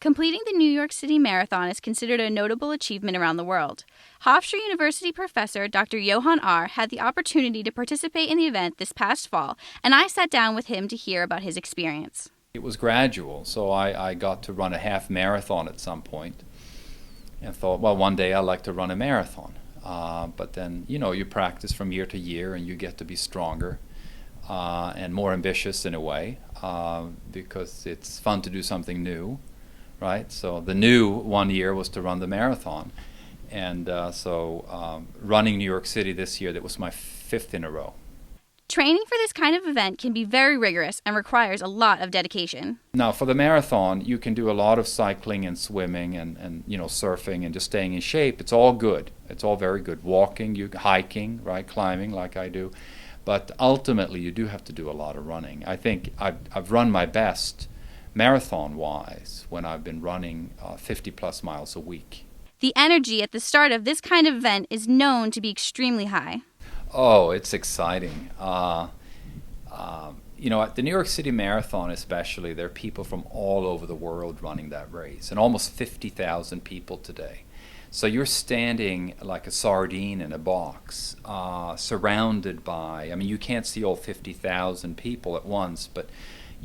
Completing the New York City Marathon is considered a notable achievement around the world. Hofstra University professor Dr. Johan Ahr had the opportunity to participate in the event this past fall, and I sat down with him to hear about his experience. It was gradual, so I got to run a half marathon at some point and thought, well, one day I'd like to run a marathon. But then, you practice from year to year and you get to be stronger and more ambitious in a way because it's fun to do something new. Right, so the new one year was to run the marathon, and so running New York City this year, that was my 5th in a row. Training for this kind of event can be very rigorous and requires a lot of dedication. Now, for the marathon, you can do a lot of cycling and swimming and surfing and just staying in shape. It's all good. It's all very good. Walking, hiking, right, climbing like I do, but ultimately you do have to do a lot of running. I think I've run my best marathon-wise when I've been running 50-plus miles a week. The energy at the start of this kind of event is known to be extremely high. Oh, it's exciting. At the New York City Marathon especially, there are people from all over the world running that race, and almost 50,000 people today. So you're standing like a sardine in a box, surrounded by, you can't see all 50,000 people at once, but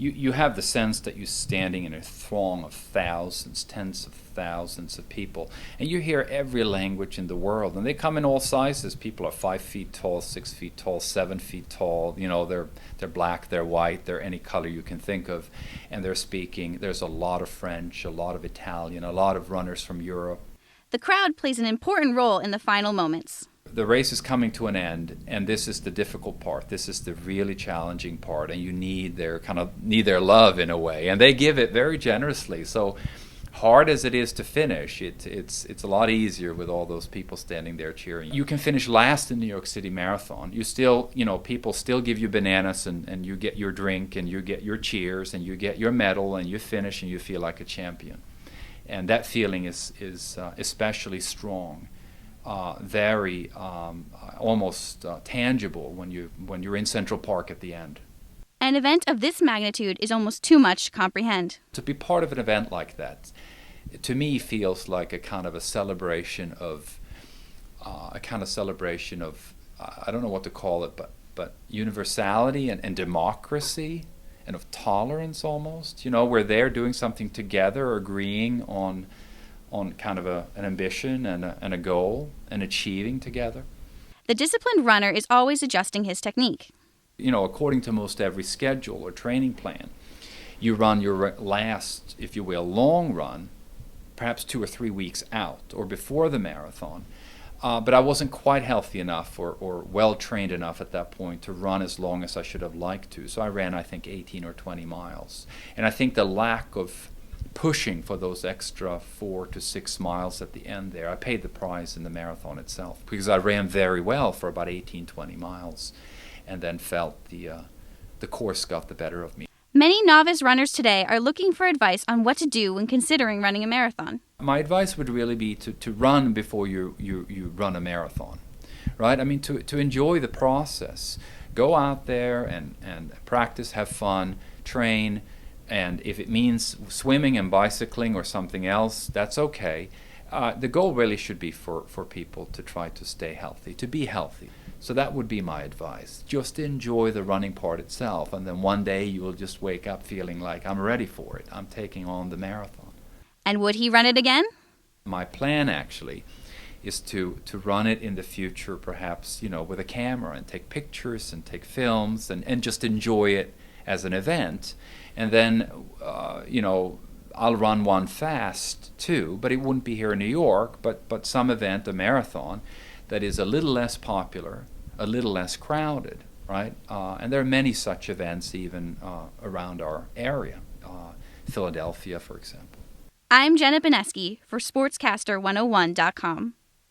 you have the sense that you're standing in a throng of thousands, tens of thousands of people, and you hear every language in the world, and they come in all sizes. People are 5 feet tall, 6 feet tall, 7 feet tall. They're black, they're white, they're any color you can think of, and they're speaking. There's a lot of French, a lot of Italian, a lot of runners from Europe. The crowd plays an important role in the final moments. The race is coming to an end, and this is the difficult part. This is the really challenging part, and you need their love in a way, and they give it very generously. So hard as it is to finish, it's a lot easier with all those people standing there cheering. You can finish last in the New York City Marathon. You still, people still give you bananas, and you get your drink, and you get your cheers, and you get your medal, and you finish, and you feel like a champion. And that feeling is especially strong. Very almost tangible when you're in Central Park at the end. An event of this magnitude is almost too much to comprehend. To be part of an event like that, to me, feels like a kind of a celebration of I don't know what to call it, but universality and democracy and of tolerance almost. Where they're doing something together, agreeing on kind of an ambition and a goal and achieving together. The disciplined runner is always adjusting his technique. According to most every schedule or training plan, you run your last, if you will, long run, perhaps 2 or 3 weeks out or before the marathon. But I wasn't quite healthy enough or well-trained enough at that point to run as long as I should have liked to. So I ran, I think, 18 or 20 miles. And I think the lack of pushing for those extra 4 to 6 miles at the end there, I paid the price in the marathon itself, because I ran very well for about 18, 20 miles and then felt the course got the better of me. Many novice runners today are looking for advice on what to do when considering running a marathon. My advice would really be to run before you run a marathon, right? To enjoy the process. Go out there and practice, have fun, train, and if it means swimming and bicycling or something else, that's okay. The goal really should be for people to try to stay healthy, to be healthy. So that would be my advice. Just enjoy the running part itself, and then one day you will just wake up feeling like, I'm ready for it. I'm taking on the marathon. And would he run it again? My plan, actually, is to run it in the future, perhaps, with a camera and take pictures and take films and just enjoy it as an event. And then, I'll run one fast too, but it wouldn't be here in New York, but some event, a marathon, that is a little less popular, a little less crowded, right? And there are many such events even around our area, Philadelphia, for example. I'm Jenna Beneski for Sportscaster101.com.